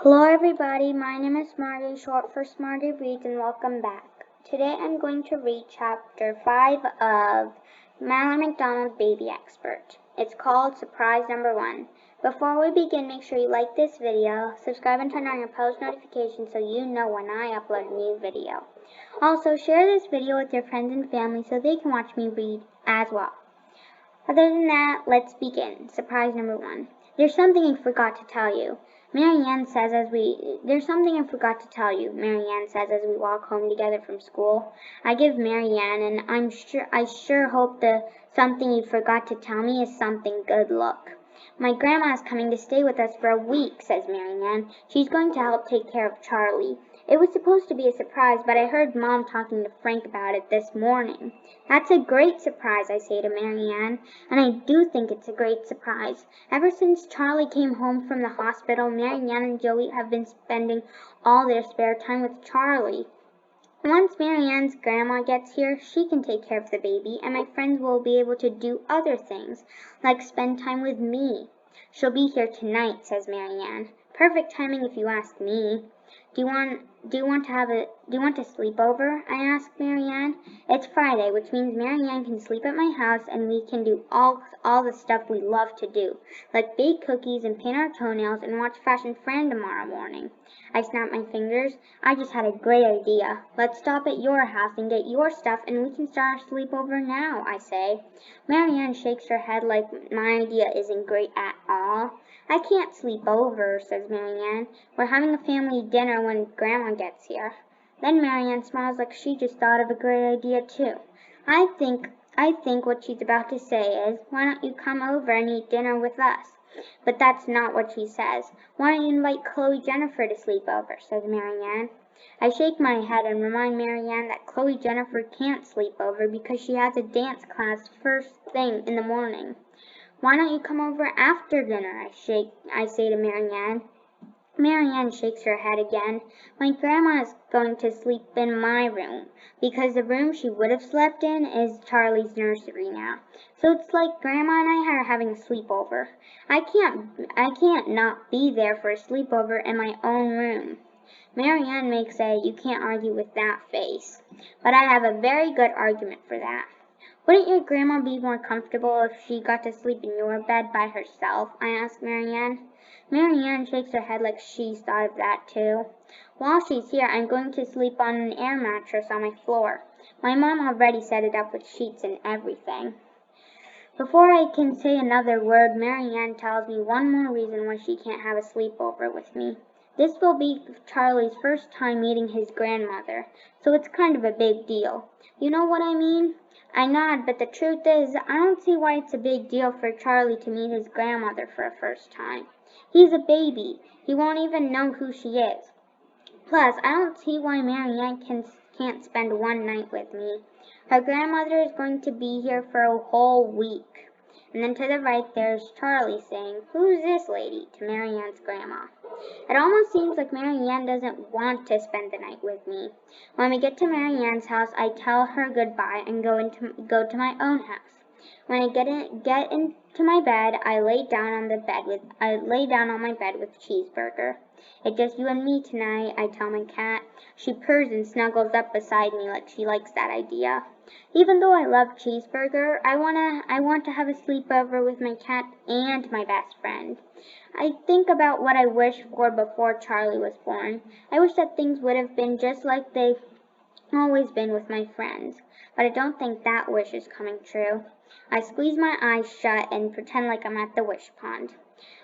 Hello everybody, my name is Marty, short for Smarty Reads, and welcome back. Today I'm going to read Chapter 5 of Mallory McDonald, Baby Expert. It's called Surprise Number 1. Before we begin, make sure you like this video, subscribe and turn on your post notifications so you know when I upload a new video. Also, share this video with your friends and family so they can watch me read as well. Other than that, let's begin. Surprise number 1. There's something I forgot to tell you. There's something I forgot to tell you, Marianne says as we walk home together from school. I give Marianne, and I sure hope the something you forgot to tell me is something good look. My grandma is coming to stay with us for a week, says Marianne. She's going to help take care of Charlie. It was supposed to be a surprise, but I heard Mom talking to Frank about it this morning. That's a great surprise, I say to Marianne, and I do think it's a great surprise. Ever since Charlie came home from the hospital, Marianne and Joey have been spending all their spare time with Charlie. Once Marianne's grandma gets here, she can take care of the baby, and my friends will be able to do other things, like spend time with me. She'll be here tonight, says Marianne. Perfect timing if you ask me. Do you want to sleep over? I ask Marianne. It's Friday, which means Marianne can sleep at my house and we can do all the stuff we love to do, like bake cookies and paint our toenails and watch Fashion Fran tomorrow morning. I snap my fingers. I just had a great idea. Let's stop at your house and get your stuff and we can start our sleepover now, I say. Marianne shakes her head like my idea isn't great at all. I can't sleep over, says Marianne. We're having a family dinner when Grandma gets here. Then Marianne smiles like she just thought of a great idea too. I think what she's about to say is, why don't you come over and eat dinner with us? But that's not what she says. Why don't you invite Chloe Jennifer to sleep over, says Marianne. I shake my head and remind Marianne that Chloe Jennifer can't sleep over because she has a dance class first thing in the morning. Why don't you come over after dinner, I say to Marianne. Marianne shakes her head again. My grandma is going to sleep in my room, because the room she would have slept in is Charlie's nursery now. So it's like Grandma and I are having a sleepover. I can't not be there for a sleepover in my own room. Marianne makes a you can't argue with that face. But I have a very good argument for that. Wouldn't your grandma be more comfortable if she got to sleep in your bed by herself? I ask Marianne. Marianne shakes her head like she's thought of that too. While she's here, I'm going to sleep on an air mattress on my floor. My mom already set it up with sheets and everything. Before I can say another word, Marianne tells me one more reason why she can't have a sleepover with me. This will be Charlie's first time meeting his grandmother, so it's kind of a big deal. You know what I mean? I nod, but the truth is, I don't see why it's a big deal for Charlie to meet his grandmother for a first time. He's a baby. He won't even know who she is. Plus, I don't see why Marianne can't spend one night with me. Her grandmother is going to be here for a whole week. And then to the right there's Charlie saying, "Who's this lady?" to Marianne's grandma. It almost seems like Marianne doesn't want to spend the night with me. When we get to Marianne's house, I tell her goodbye and go to my own house. When I get into my bed, I lay down on my bed with Cheeseburger. It's just you and me tonight, I tell my cat. She purrs and snuggles up beside me like she likes that idea. Even though I love Cheeseburger, I want to have a sleepover with my cat and my best friend. I think about what I wished for before Charlie was born. I wish that things would have been just like they've always been with my friends, but I don't think that wish is coming true. I squeeze my eyes shut and pretend like I'm at the wish pond.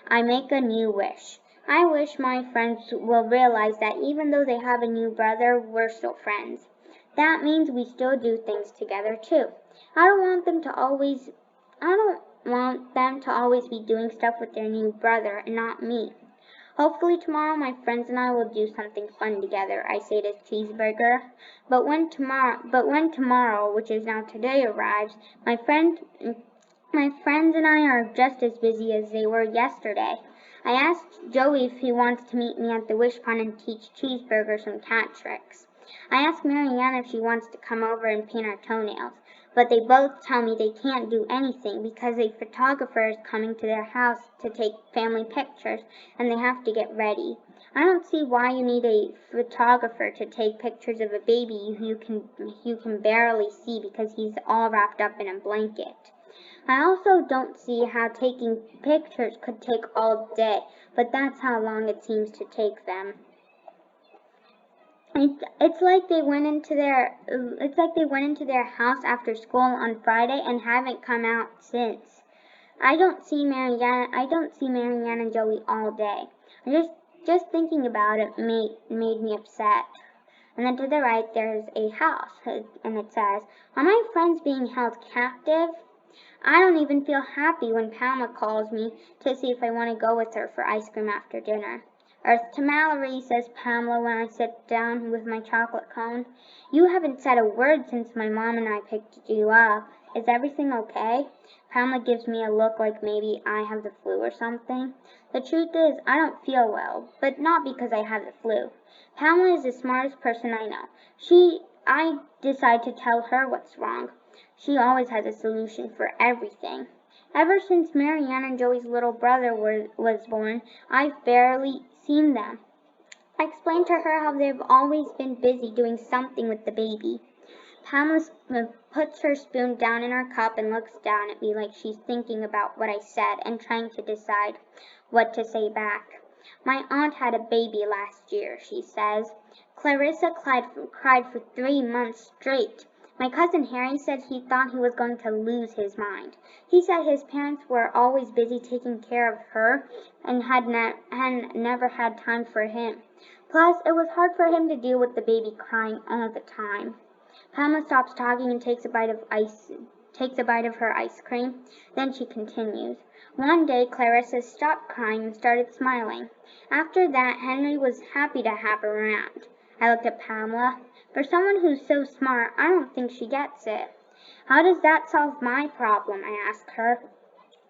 I make a new wish. I wish my friends will realize that even though they have a new brother, we're still friends. That means we still do things together too. I don't want them to always be doing stuff with their new brother and not me. Hopefully tomorrow my friends and I will do something fun together, I say to Cheeseburger. But when tomorrow, which is now today, arrives, my friends and I are just as busy as they were yesterday. I asked Joey if he wants to meet me at the wish pond and teach Cheeseburger some cat tricks. I asked Marianne if she wants to come over and paint our toenails. but they both tell me they can't do anything because a photographer is coming to their house to take family pictures and they have to get ready. I don't see why you need a photographer to take pictures of a baby you can barely see because he's all wrapped up in a blanket. I also don't see how taking pictures could take all day, but that's how long it seems to take them. It's like they went into their house after school on Friday and haven't come out since. I don't see Marianne and Joey all day. I just thinking about it made me upset. And then to the right there's a house and it says, "Are my friends being held captive?" I don't even feel happy when Pamela calls me to see if I want to go with her for ice cream after dinner. "Earth to Mallory," says Pamela when I sit down with my chocolate cone. "You haven't said a word since my mom and I picked you up. Is everything okay?" Pamela gives me a look like maybe I have the flu or something. The truth is, I don't feel well, but not because I have the flu. Pamela is the smartest person I know. I decide to tell her what's wrong. She always has a solution for everything. Ever since Marianne and Joey's little brother was born, I've barely seen them. I explained to her how they've always been busy doing something with the baby. Pamela puts her spoon down in her cup and looks down at me like she's thinking about what I said and trying to decide what to say back. "My aunt had a baby last year," she says. "Clarissa cried for 3 months straight. My cousin Harry said he thought he was going to lose his mind. He said his parents were always busy taking care of her and had never had time for him. Plus, it was hard for him to deal with the baby crying all the time." Pamela stops talking and takes a bite of her ice cream. Then she continues. "One day Clarissa stopped crying and started smiling. After that, Henry was happy to have her around." I looked at Pamela. For someone who's so smart, I don't think she gets it. "How does that solve my problem?" I ask her.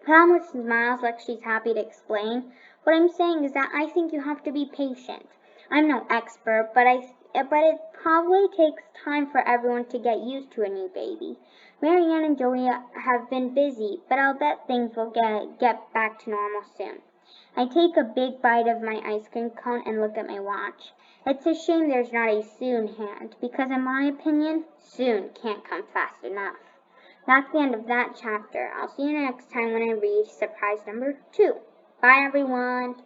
Pamela smiles like she's happy to explain. "What I'm saying is that I think you have to be patient. I'm no expert, but it probably takes time for everyone to get used to a new baby. Marianne and Joey have been busy, but I'll bet things will get back to normal soon." I take a big bite of my ice cream cone and look at my watch. It's a shame there's not a soon hand, because in my opinion, soon can't come fast enough. That's the end of that chapter. I'll see you next time when I read surprise number 2. Bye, everyone.